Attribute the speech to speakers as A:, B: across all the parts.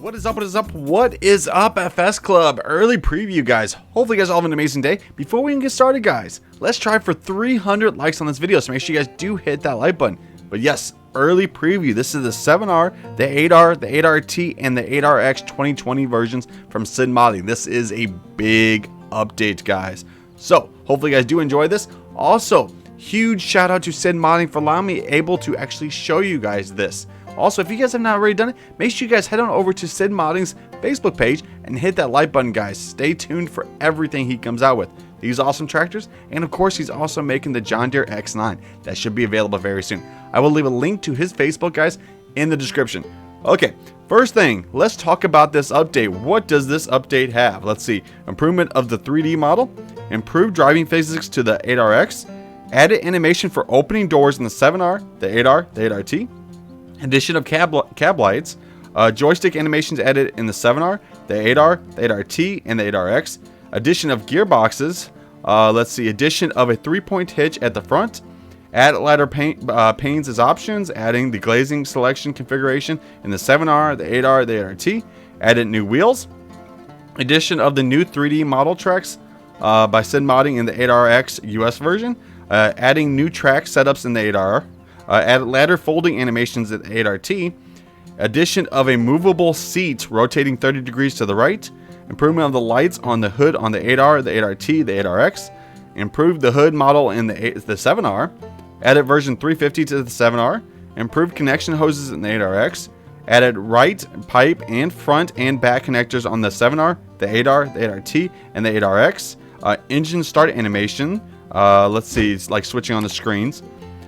A: What is up, what is up, what is up, FSClub? Early preview, guys. Hopefully you guys all have an amazing day. Before we can get started, guys, let's try for 300 likes on this video, so make sure you guys do hit that like button. But yes, early preview. This is the 7R, the 8R, the 8RT, and the 8RX 2020 versions from SiiD Modding. This is a big update, guys. So, hopefully you guys do enjoy this. Also, huge shout out to SiiD Modding for allowing me able to actually show you guys this. Also, if you guys have not already done it, make sure you guys head on over to SiiD Modding's Facebook page and hit that like button, guys. Stay tuned for everything he comes out with. These awesome tractors, and of course, he's also making the John Deere X9. That should be available very soon. I will leave a link to his Facebook, guys, in the description. Okay, first thing, let's talk about this update. What does this update have? Let's see. Improvement of the 3D model, improved driving physics to the 8RX, added animation for opening doors in the 7R, the 8R, the 8RT, addition of cab lights, joystick animations added in the 7R, the 8R, the 8RT, and the 8RX, addition of gearboxes, let's see, addition of a 3-point hitch at the front, add ladder panes as options, adding the glazing selection configuration in the 7R, the 8R, the 8RT, added new wheels, addition of the new 3D model tracks by SiiD Modding in the 8RX US version, adding new track setups in the 8R, added ladder folding animations at the 8RT, addition of a movable seat rotating 30 degrees to the right, improvement of the lights on the hood on the 8R, the 8RT, the 8RX, improved the hood model in the 7R, added version 350 to the 7R, improved connection hoses in the 8RX, added right pipe and front and back connectors on the 7R, the 8R, the 8RT, and the 8RX, engine start animation, let's see, it's like switching on the screens,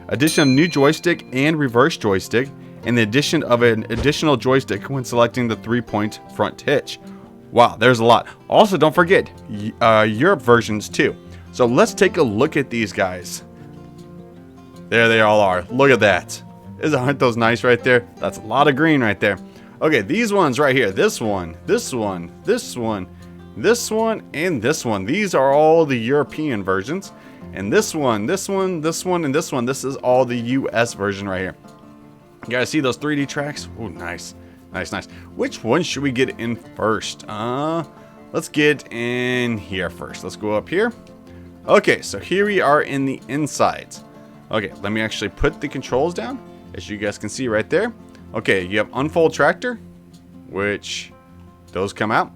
A: addition of new joystick and reverse joystick, and the addition of an additional joystick when selecting the 3-point front hitch. Wow, there's a lot. Also, don't forget, Europe versions too. So let's take a look at these guys. There they all are. Look at that. Aren't those nice right there? That's a lot of green right there. Okay, these ones right here. This one, this one, this one, this one, and this one. These are all the European versions. And this one, this one, this one, and this one. This is all the US version right here. You guys see those 3D tracks? Oh, nice. Nice, nice. Which one should we get in first? Let's get in here first. Let's go up here. Okay, so here we are in the insides. Okay, let me actually put the controls down, as you guys can see right there. Okay, you have unfold tractor, which those come out.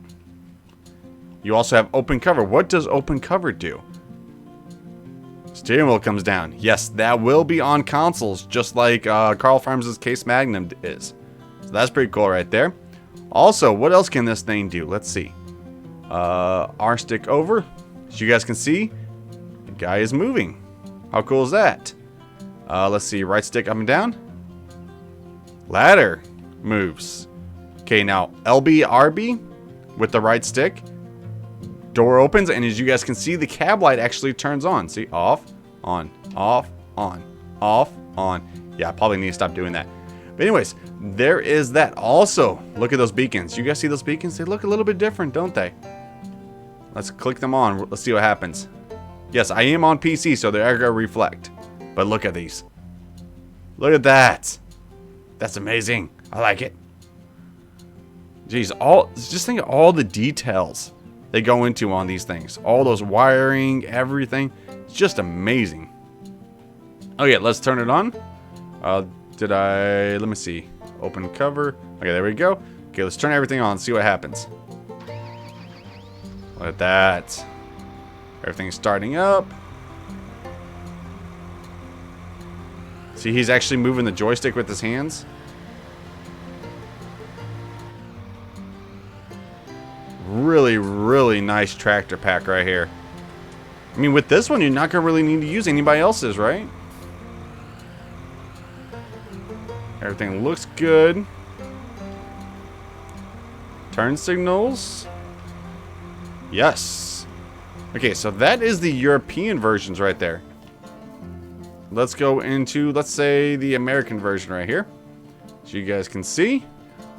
A: You also have open cover. What does open cover do? Steering wheel comes down. Yes, that will be on consoles, just like Carl Farms' Case Magnum is. So that's pretty cool right there. Also, what else can this thing do? Let's see. R stick over. As you guys can see, the guy is moving. How cool is that? Let's see. Right stick up and down. Ladder moves. Okay, now LB, RB with the right stick. Door opens, and as you guys can see, the cab light actually turns on. See, off, on, off, on, off, on. Yeah, I probably need to stop doing that. But anyways, there is that. Also, look at those beacons. You guys see those beacons? They look a little bit different, don't they? Let's click them on. Let's see what happens. Yes, I am on PC, so they're gonna reflect. But look at these. Look at that. That's amazing. I like it. Jeez, just think of all the details they go into on these things. All those wiring, everything. It's just amazing. Okay, let's turn it on. Let me see. Open cover. Okay, there we go. Okay, let's turn everything on, see what happens. Look at that. Everything's starting up. See, he's actually moving the joystick with his hands. Really, really nice tractor pack right here. I mean, with this one, you're not gonna really need to use anybody else's, right? Everything looks good. Turn signals. Yes. Okay, so that is the European versions right there. Let's go into, let's say, the American version right here. So you guys can see.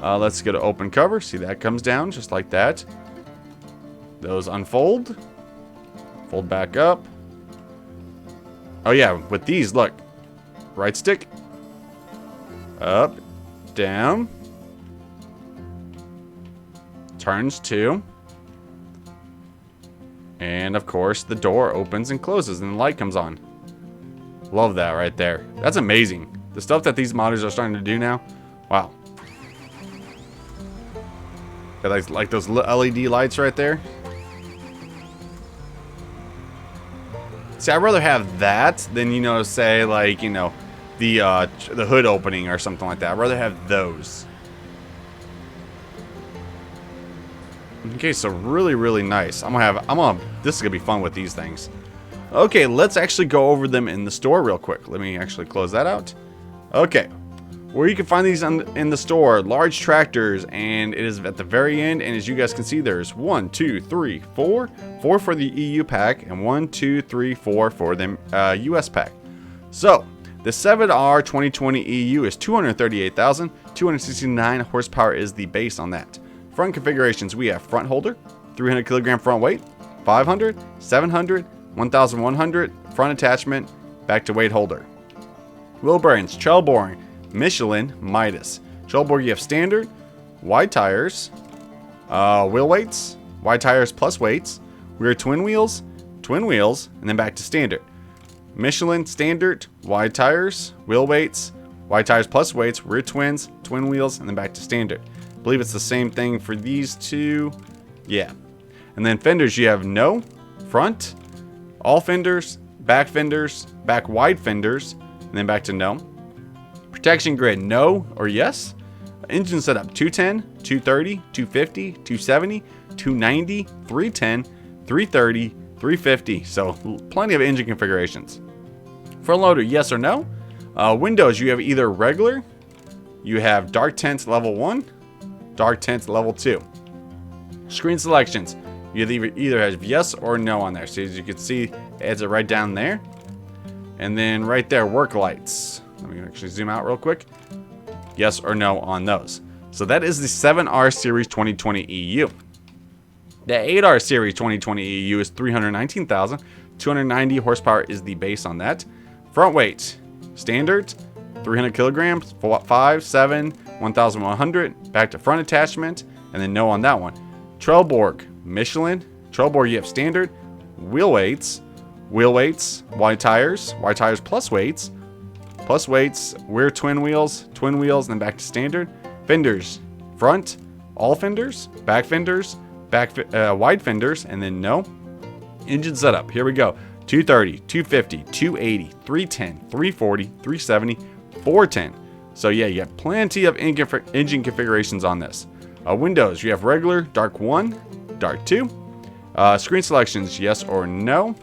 A: Let's go to open cover. See, that comes down just like that. Those unfold. Fold back up. Oh yeah, with these, look. Right stick. Up. Down. turns to, and of course the door opens and closes and the light comes on. Love that right there. That's amazing. The stuff that these modders are starting to do now. Wow. Got like those LED lights right there. See, I'd rather have that than, you know, say like, you know, the hood opening or something like that. I'd rather have those. Okay, so really nice. This is gonna be fun with these things. Okay, let's actually go over them in the store real quick. Let me actually close that out. Okay, where you can find these in the store, large tractors, and it is at the very end. And as you guys can see, there's 1, 2, 3, 4 for the EU pack, and 1, 2, 3, 4 for the US pack. So the 7R 2020 EU is 238,269 horsepower is the base on that. Front configurations, we have front holder, 300 kilogram front weight, 500, 700, 1,100 front attachment, back to weight holder. Wheel bearings, trail boring, Michelin, Midas. Trail board, you have standard, wide tires, wheel weights, wide tires plus weights, rear twin wheels, and then back to standard. Michelin, standard, wide tires, wheel weights, wide tires plus weights, rear twins, twin wheels, and then back to standard. I believe it's the same thing for these two. Yeah. And then fenders, you have no, front, all fenders, back wide fenders, and then back to no. Protection grid, no or yes. Engine setup, 210, 230, 250, 270, 290, 310, 330, 350. So plenty of engine configurations. Front loader, yes or no. Windows, you have either regular, you have dark tint level 1, dark tint level 2. Screen selections, you either have yes or no on there. So as you can see, it adds it right down there. And then right there, work lights. Let me actually zoom out real quick. Yes or no on those. So that is the 7R Series 2020 EU. The 8R Series 2020 EU is 319,290 horsepower is the base on that. Front weight, standard, 300 kilograms, 5, 7, 1,100, back to front attachment, and then no on that one. Trailborg, Michelin. Trailborg, you have standard, wheel weights, wide tires plus weights, rear twin wheels, and then back to standard. Fenders, front, all fenders, back wide fenders, and then no. Engine setup, here we go. 230, 250, 280, 310, 340, 370, 410. So yeah, you have plenty of engine configurations on this. Windows, you have regular, dark 1, dark 2. Screen selections, yes or no.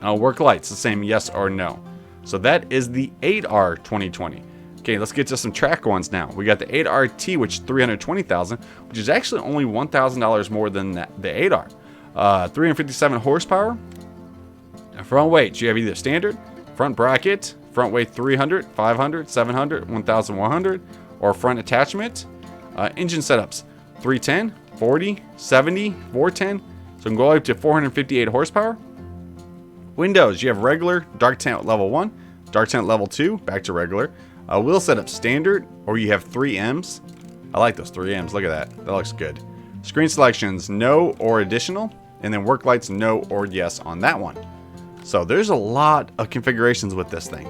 A: Work lights, the same, yes or no. So that is the 8R 2020. Okay, let's get to some track ones now. We got the 8RT, which is 320,000, which is actually only $1,000 more than the 8R. 357 horsepower. Front weight, you have either standard, front bracket, front weight 300, 500, 700, 1,100, or front attachment. Engine setups, 310, 40, 70, 410. So we can go up to 458 horsepower. Windows, you have regular, dark tint level 1, dark tint level 2, back to regular. Wheel setup, standard, or you have 3Ms. I like those 3Ms, look at that. That looks good. Screen selections, no or additional. And then work lights, no or yes on that one. So there's a lot of configurations with this thing.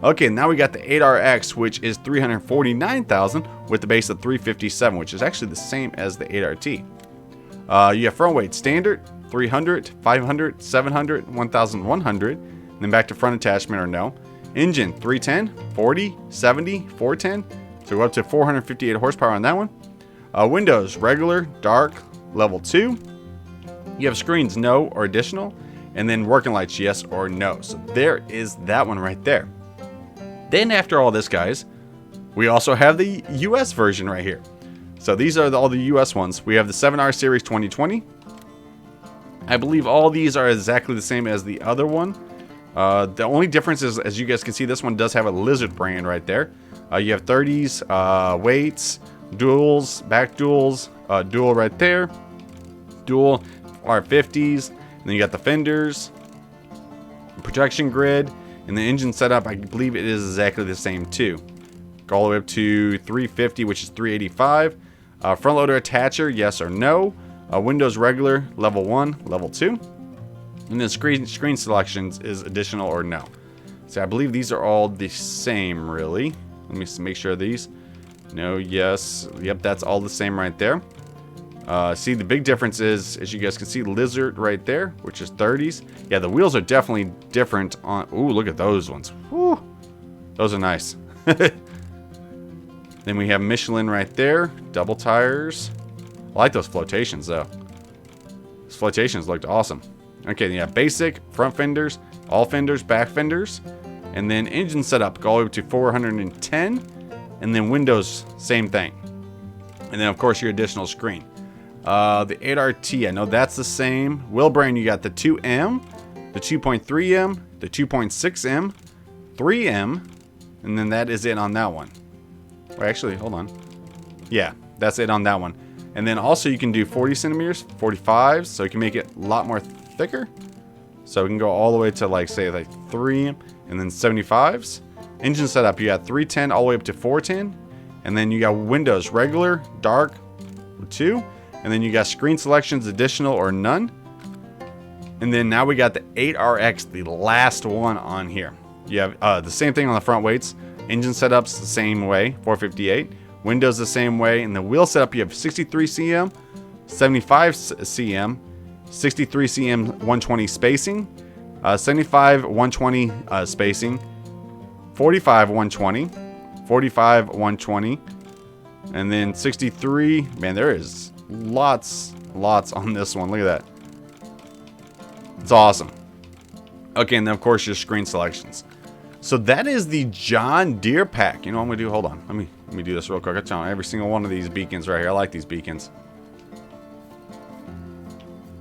A: Okay, now we got the 8RX, which is 349,000 with the base of 357, which is actually the same as the 8RT. You have front weight standard, 300, 500, 700, 1,100, and then back to front attachment or no. Engine 310, 40, 70, 410, so we're up to 458 horsepower on that one. Windows regular, dark, level 2. You have screens no or additional, and then working lights yes or no. So there is that one right there. Then after all this, guys, we also have the US version right here. So these are all the US ones. We have the 7R Series 2020. I believe all these are exactly the same as the other one. The only difference is, as you guys can see, this one does have a lizard brand right there. You have 30s, weights, duals, back duals, dual right there, dual R50s, and then you got the fenders, protection grid, and the engine setup. I believe it is exactly the same too. Go all the way up to 350, which is 385. Front loader attacher, yes or no. Windows regular, level 1, level 2. And then screen selections is additional or no. So I believe these are all the same, really. Let me make sure of these. No, yes. Yep, that's all the same right there. See, the big difference is, as you guys can see, Lizard right there, which is 30s. Yeah, the wheels are definitely different on... Ooh, look at those ones. Whew. Those are nice. Then we have Michelin right there. Double tires. I like those flotations, though. Those flotations looked awesome. Okay, yeah, basic, front fenders, all fenders, back fenders. And then engine setup, go all the way up to 410. And then windows, same thing. And then, of course, your additional screen. The 8RT, I know that's the same. Wheel brand, you got the 2M, the 2.3M, the 2.6M, 3M, and then that is it on that one. Wait, actually, hold on. Yeah, that's it on that one. And then also you can do 40 centimeters, 45s, so you can make it a lot more thicker. So we can go all the way to like, say, like 3 and then 75s. Engine setup, you got 310 all the way up to 410. And then you got windows, regular, dark, 2. And then you got screen selections, additional or none. And then now we got the 8RX, the last one on here. You have the same thing on the front weights. Engine setups the same way, 458. Windows the same way. And the wheel setup, you have 63 cm, 75 cm, 63 cm 120 spacing, 75 120 spacing, 45 120, 45 120, and then 63. Man, there is lots on this one. Look at that. It's awesome. Okay, and then of course your screen selections. So that is the John Deere pack. You know what I'm gonna do? Hold on. Let me do this real quick. I turn on every single one of these beacons right here. I like these beacons.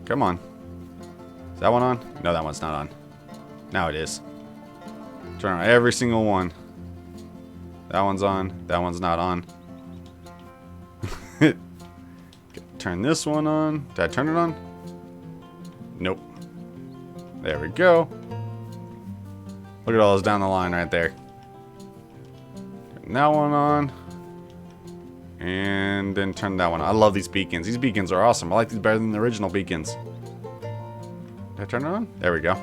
A: Come on. Is that one on? No, that one's not on. Now it is. Turn on every single one. That one's on. That one's not on. Turn this one on. Did I turn it on? Nope. There we go. Look at all those down the line right there. Turn that one on. And then turn that one on. I love these beacons. These beacons are awesome. I like these better than the original beacons. Did I turn it on? There we go.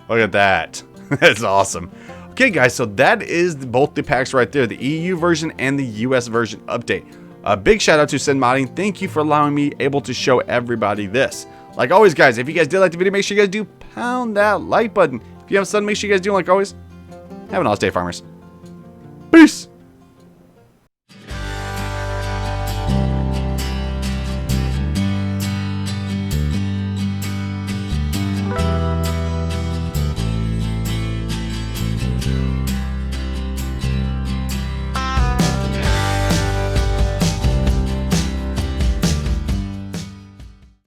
A: Look at that. That's awesome. Okay, guys, so that is both the packs right there. The EU version and the US version update. A big shout out to SiiD Modding. Thank you for allowing me able to show everybody this. Like always, guys, if you guys did like the video, make sure you guys do pound that like button. If you haven't done, make sure you guys do, like always. Have an awesome day, farmers. Peace.